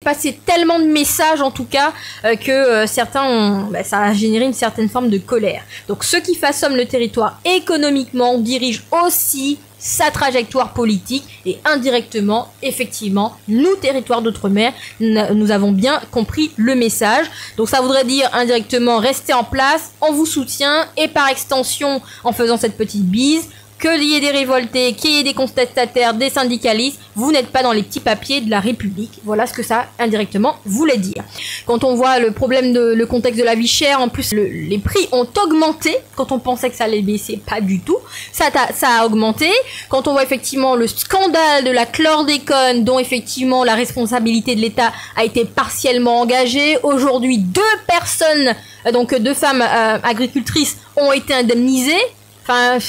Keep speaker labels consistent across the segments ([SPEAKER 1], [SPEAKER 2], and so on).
[SPEAKER 1] passé tellement de messages en tout cas que certains ont, ça a généré une certaine forme de colère. Donc ceux qui façonnent le territoire économiquement dirigent aussi sa trajectoire politique et indirectement, effectivement, nous, territoires d'outre-mer, nous avons bien compris le message. Donc ça voudrait dire indirectement rester en place, on vous soutient et par extension, en faisant cette petite bise, qu'il y ait des révoltés, qu'il y ait des contestataires, des syndicalistes, vous n'êtes pas dans les petits papiers de la République. Voilà ce que ça indirectement voulait dire. Quand on voit le problème le contexte de la vie chère, en plus les prix ont augmenté. Quand on pensait que ça allait baisser, pas du tout. Ça a augmenté. Quand on voit effectivement le scandale de la chlordécone, dont effectivement la responsabilité de l'État a été partiellement engagée. Aujourd'hui, 2 personnes, donc 2 femmes agricultrices ont été indemnisées. Enfin...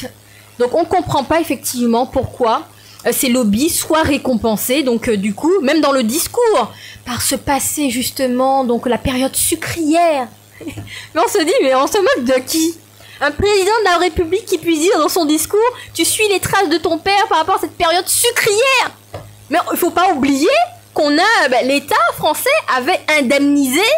[SPEAKER 1] Donc on comprend pas effectivement pourquoi ces lobbies soient récompensés. Donc du coup, même dans le discours, par ce passé justement, donc la période sucrière. Mais on se dit, mais on se moque de qui? Un président de la République qui puisse dire dans son discours, tu suis les traces de ton père par rapport à cette période sucrière. Mais il faut pas oublier qu'on a, l'État français avait indemnisé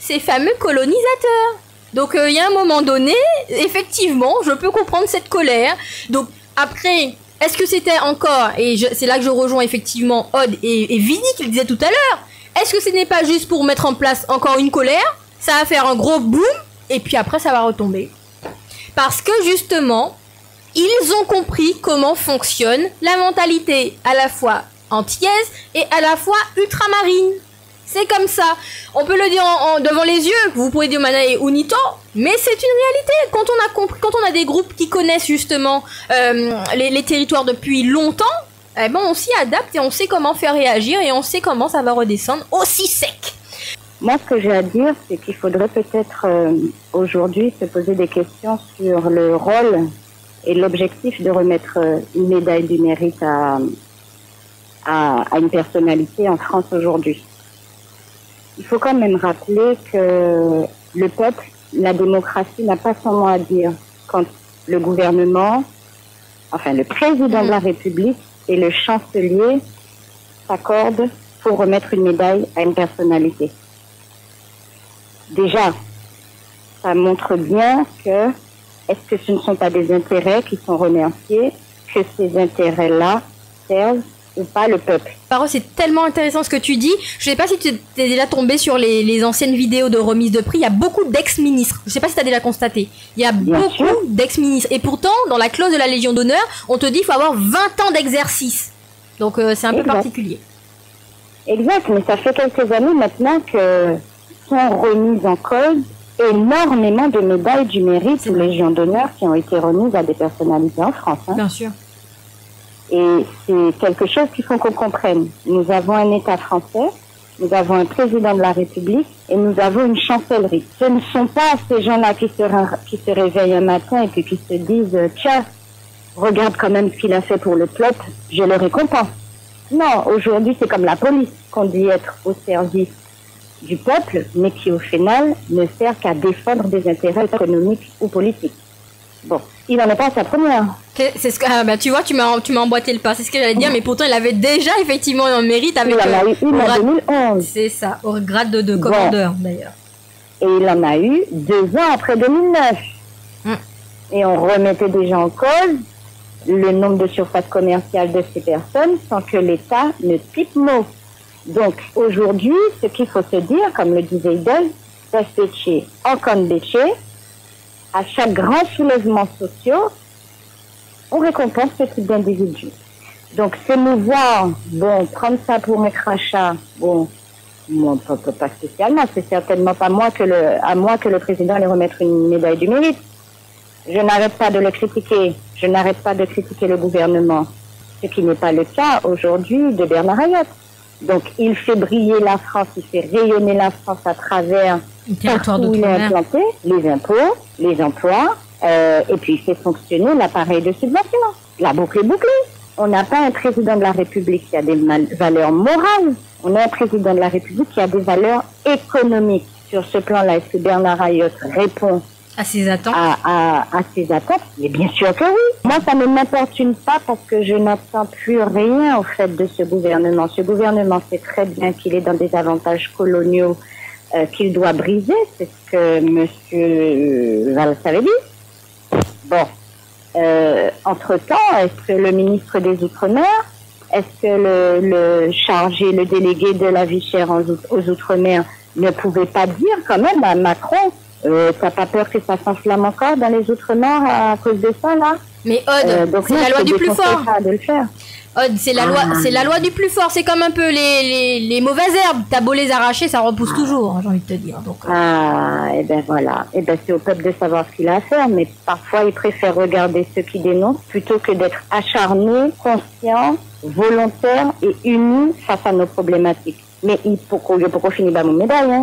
[SPEAKER 1] ces fameux colonisateurs. Donc il y a un moment donné, effectivement, je peux comprendre cette colère. Donc après, est-ce que c'était encore, et c'est là que je rejoins effectivement Aude et Vini qui le disaient tout à l'heure, est-ce que ce n'est pas juste pour mettre en place encore une colère? Ça va faire un gros boom, et puis après ça va retomber. Parce que justement, ils ont compris comment fonctionne la mentalité à la fois antillaise et à la fois ultramarine. C'est comme ça. On peut le dire devant les yeux. Vous pouvez dire Mana et Unito, mais c'est une réalité. Quand on a compris, quand on a des groupes qui connaissent justement les territoires depuis longtemps, eh ben on s'y adapte et on sait comment faire réagir et on sait comment ça va redescendre aussi sec.
[SPEAKER 2] Moi, ce que j'ai à dire, c'est qu'il faudrait peut-être aujourd'hui se poser des questions sur le rôle et l'objectif de remettre une médaille du mérite à une personnalité en France aujourd'hui. Il faut quand même rappeler que le peuple, la démocratie n'a pas son mot à dire quand le gouvernement, enfin le président de la République et le chancelier s'accordent pour remettre une médaille à une personnalité. Déjà, ça montre bien que est-ce que ce ne sont pas des intérêts qui sont remerciés, que ces intérêts-là servent ou pas le peuple.
[SPEAKER 1] Paro, c'est tellement intéressant ce que tu dis. Je sais pas si tu es déjà tombé sur les anciennes vidéos de remise de prix. Il y a beaucoup d'ex-ministres. Je sais pas si tu as déjà constaté. Il y a beaucoup d'ex-ministres. Et pourtant, dans la clause de la Légion d'honneur, on te dit qu'il faut avoir 20 ans d'exercice. Donc c'est un peu particulier.
[SPEAKER 2] Exact, mais ça fait quelques années maintenant que sont remises en cause énormément de médailles du mérite ou Légion d'honneur qui ont été remises à des personnalités en France.
[SPEAKER 1] Bien sûr.
[SPEAKER 2] Et c'est quelque chose qu'il faut qu'on comprenne. Nous avons un État français, nous avons un président de la République et nous avons une chancellerie. Ce ne sont pas ces gens-là qui se réveillent un matin et puis qui se disent « Tiens, regarde quand même ce qu'il a fait pour le peuple, je le récompense ». Non, aujourd'hui c'est comme la police qu'on dit être au service du peuple, mais qui au final ne sert qu'à défendre des intérêts économiques ou politiques. Bon, il n'en est pas à sa première.
[SPEAKER 1] C'est ce que, tu vois, tu m'as emboîté le pas, c'est ce que j'allais dire, mais pourtant il avait déjà effectivement un mérite avec...
[SPEAKER 2] Il en a eu une en 2011.
[SPEAKER 1] C'est ça, au grade de commandeur d'ailleurs.
[SPEAKER 2] Et il en a eu 2 ans après 2009. Et on remettait déjà en cause le nombre de surfaces commerciales de ces personnes sans que l'État ne pipe mot. Donc aujourd'hui, ce qu'il faut se dire, comme le disait Idel, c'est en Kondéché, à chaque grand soulèvement social, on récompense ce type d'individu. Donc, s'émouvoir, bon, prendre ça pour mes crachats, bon, moi, pas spécialement, c'est certainement pas à moi que le président allait remettre une médaille du mérite. Je n'arrête pas de le critiquer, je n'arrête pas de critiquer le gouvernement, ce qui n'est pas le cas aujourd'hui de Bernard Ayotte. Donc, il fait briller la France, il fait rayonner la France à travers partout où il est implanté, les impôts, les emplois, et puis il fait fonctionner l'appareil de subvention. La boucle est bouclée. On n'a pas un président de la République qui a des valeurs morales, on a un président de la République qui a des valeurs économiques. Sur ce plan-là, est-ce que Bernard Ayotte répond
[SPEAKER 1] À ses attentes.
[SPEAKER 2] À ses attentes. Mais bien sûr que oui. Moi, ça ne m'importune pas parce que je n'attends plus rien au fait de ce gouvernement. Ce gouvernement sait très bien qu'il est dans des avantages coloniaux qu'il doit briser. C'est ce que M. Valls avait dit. Bon. Entre-temps, est-ce que le ministre des Outre-mer, est-ce que le chargé, le délégué de la vie chère aux Outre-mer ne pouvait pas dire quand même à Macron, t'as pas peur que ça s'enflamme encore dans les Outre-mer à cause de ça, là?
[SPEAKER 1] Mais Aude, c'est la loi du plus fort.
[SPEAKER 2] De le faire.
[SPEAKER 1] Aude, c'est la loi du plus fort. C'est comme un peu les mauvaises herbes. T'as beau les arracher, ça repousse toujours, j'ai envie de te dire. Donc,
[SPEAKER 2] et ben voilà. Et ben c'est au peuple de savoir ce qu'il a à faire. Mais parfois, il préfère regarder ceux qui dénoncent plutôt que d'être acharné, conscient, volontaire et uni face à nos problématiques. Mais il faut qu'on finisse par mon médaille, hein.